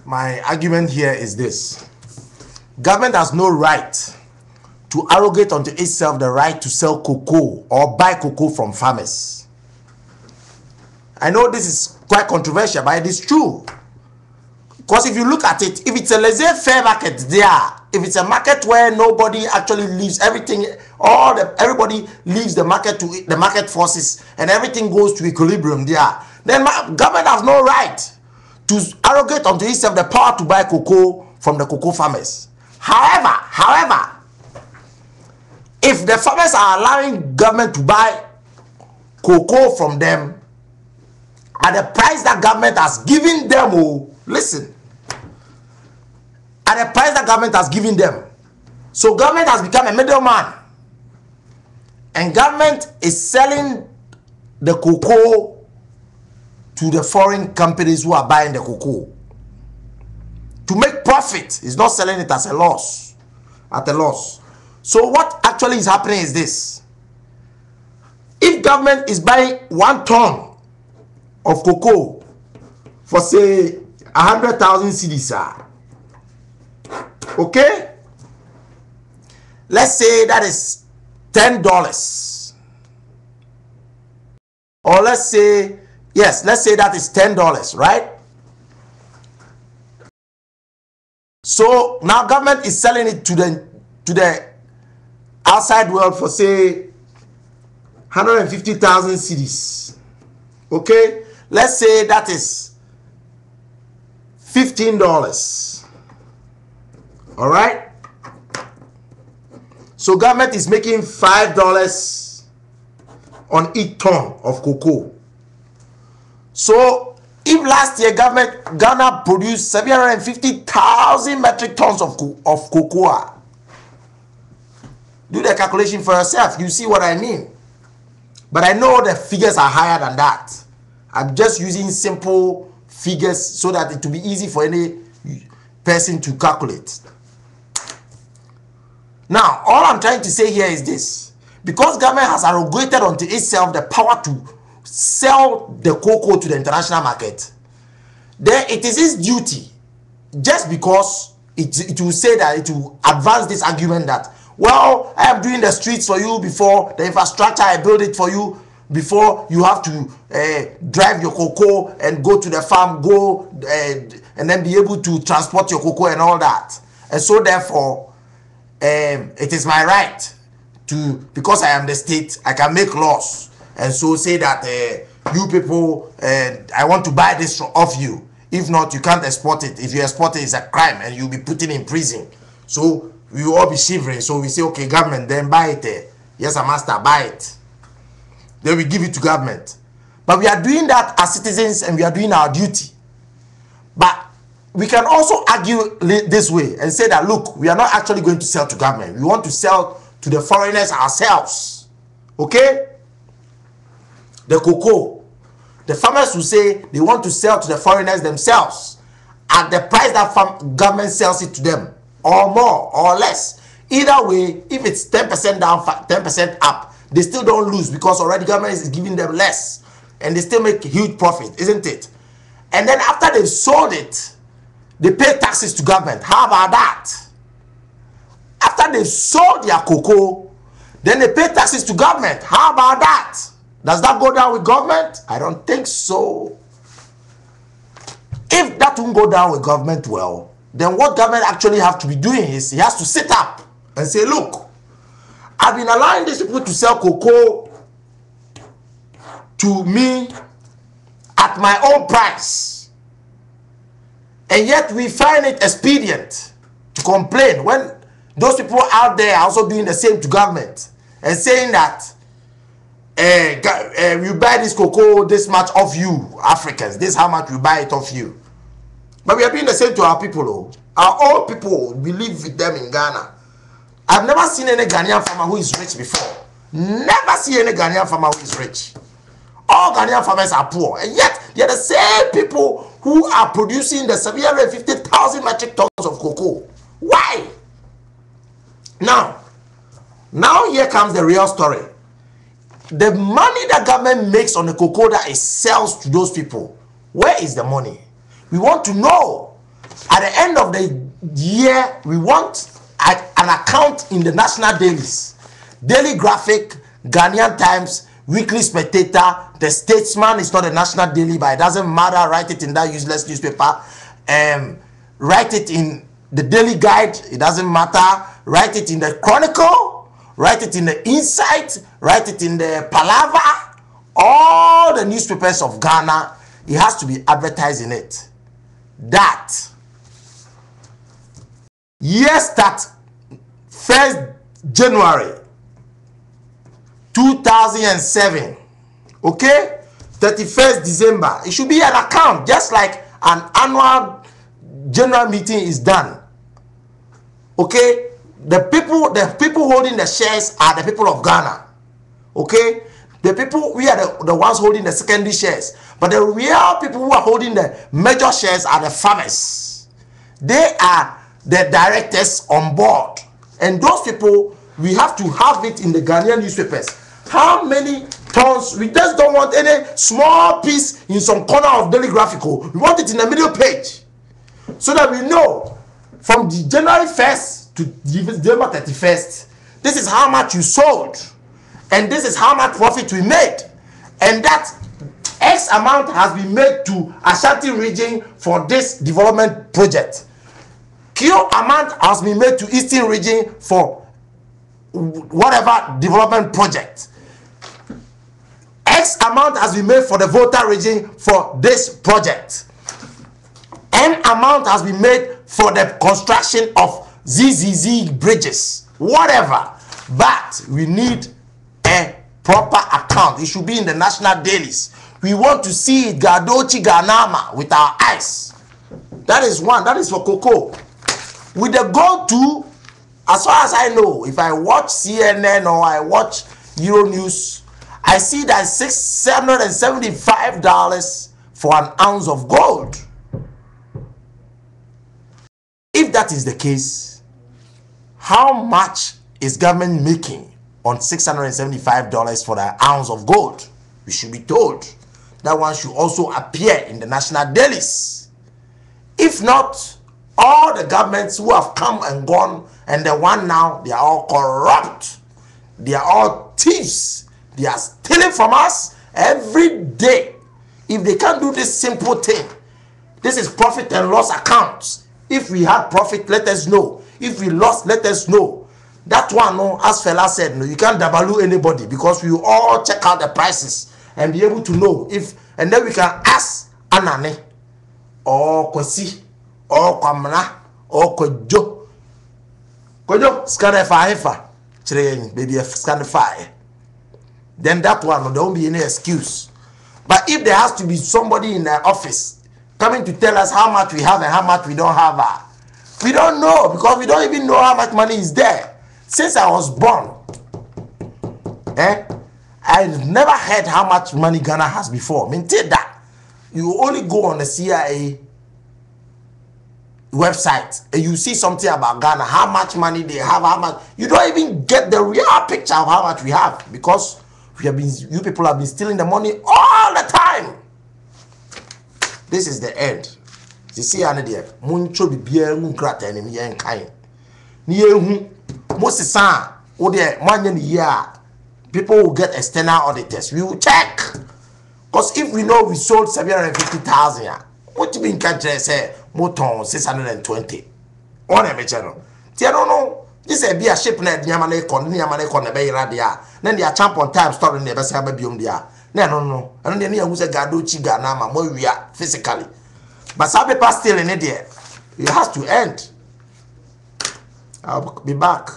my argument here is this. Government has no right to arrogate unto itself the right to sell cocoa or buy cocoa from farmers. I know this is quite controversial, but it is true. Because if you look at it, if it's a laissez-faire market there, if it's a market where nobody actually leaves everything, everybody leaves the market to the market forces and everything goes to equilibrium there, then government has no right to arrogate unto itself the power to buy cocoa from the cocoa farmers. However, if the farmers are allowing government to buy cocoa from them at the price that government has given them, listen, at the price that government has given them, so government has become a middleman, and government is selling the cocoa to the foreign companies who are buying the cocoa to make profit. It's not selling it as a loss, at a loss. So what actually is happening is this: if government is buying 1 ton of cocoa for say 100,000 cedis, okay, let's say that is $10, or let's say that is $10, right? So now government is selling it to the outside world for say 150,000 cedis. Okay, let's say that is $15. All right, so government is making $5 on each ton of cocoa. So if last year Ghana produced 750,000 metric tons of cocoa, do the calculation for yourself. You see what I mean? But I know the figures are higher than that. I'm just using simple figures so that it will be easy for any person to calculate. Now, all I'm trying to say here is this: because government has arrogated unto itself the power to sell the cocoa to the international market, then it is its duty, just because it will say that, it will advance this argument that, well, I am doing the streets for you before, the infrastructure, I build it for you before you have to drive your cocoa and go to the farm, and then be able to transport your cocoa and all that. And so therefore, it is my right to, because I am the state, I can make laws and so say that you people, I want to buy this off you. If not, you can't export it. If you export it, it's a crime and you'll be put in prison. So we will all be shivering. So we say, okay, government, then buy it. Yes, master, buy it. Then we give it to government. But we are doing that as citizens and we are doing our duty. But we can also argue this way and say that, look, we are not actually going to sell to government. We want to sell to the foreigners ourselves. Okay? The cocoa. The farmers will say they want to sell to the foreigners themselves at the price that government sells it to them, or more or less. Either way, if it's 10% down, 10% up, they still don't lose because already government is giving them less and they still make huge profit, isn't it? And then after they've sold it, they pay taxes to government. How about that? After they've sold their cocoa, then they pay taxes to government. How about that? Does that go down with government? I don't think so. If that won't go down with government, well, then what government actually have to be doing is he has to sit up and say, look, I've been allowing these people to sell cocoa to me at my own price. And yet we find it expedient to complain when those people out there are also doing the same to government and saying that you buy this cocoa this much off you, Africans. This is how much we buy it off you. But we are doing the same to our people. Our own people, we live with them in Ghana. I've never seen any Ghanaian farmer who is rich before. Never see any Ghanaian farmer who is rich. All Ghanaian farmers are poor. And yet, they are the same people who are producing the 750,000 metric tons of cocoa. Why? Now here comes the real story. The money that government makes on the cocoa that it sells to those people, where is the money? We want to know. At the end of the year, we want an account in the national dailies. Daily Graphic, Ghanaian Times, Weekly Spectator. The Statesman is not a national daily, but it doesn't matter. Write it in that useless newspaper. Write it in the Daily Guide. It doesn't matter. Write it in the Chronicle. Write it in the Insight. Write it in the Palaver. All the newspapers of Ghana, it has to be advertised in it. That year start 1st January 2007, okay, 31st December. It should be an account, just like an annual general meeting is done. Okay, the people holding the shares are the people of Ghana. Okay, the people, we are the ones holding the secondary shares, but the real people who are holding the major shares are the farmers. They are the directors on board, and those people, we have to have it in the Ghanaian newspapers. How many tons? We just don't want any small piece in some corner of Daily Graphical. We want it in the middle page, so that we know from the January 1st to December 31st, this is how much you sold, and this is how much profit we made, and that X amount has been made to Ashanti region for this development project. Q amount has been made to Eastern region for whatever development project. X amount has been made for the Volta region for this project. N amount has been made for the construction of ZZZ bridges, whatever. But we need a proper account. It should be in the national dailies. We want to see it Gadochi Ganama with our eyes. That is one. That is for cocoa. With the go to, as far as I know, if I watch CNN or I watch Euronews, I see that $675 for an ounce of gold. If that is the case, how much is government making on $675 for an ounce of gold? We should be told. That one should also appear in the national dailies. If not, all the governments who have come and gone, and the one now, they are all corrupt. They are all thieves. They are stealing from us every day. If they can't do this simple thing, this is profit and loss accounts. If we had profit, let us know. If we lost, let us know. That one, no, as fella said, no, you can't dabalu anybody, because we all check out the prices and be able to know if, and then we can ask Anane or Kwesi or Kwamna or Kojo. Scanify baby, scanify. Then that one, there won't be any excuse. But if there has to be somebody in the office coming to tell us how much we have and how much we don't have, we don't know, because we don't even know how much money is there. Since I was born, I've never heard how much money Ghana has before. Maintain that. You only go on the CIA website and you see something about Ghana, how much money they have, how much. You don't even get the real picture of how much we have, because you people have been stealing the money all the time. This is the end. You see, muncho bibia mungrata enemy yen kind. Niye most san o de manya ni year. People will get external auditors. We will check. Because if we know we sold 750,000, what do you mean can't say more ton 620? On a channel. Tia no no. This is a ship net Yamane con the bay radia. Then they are champ on time storing the best have bium dia. No. And then who's a gaduchi ganama more we are physically. But some people still in it. It has to end. I'll be back.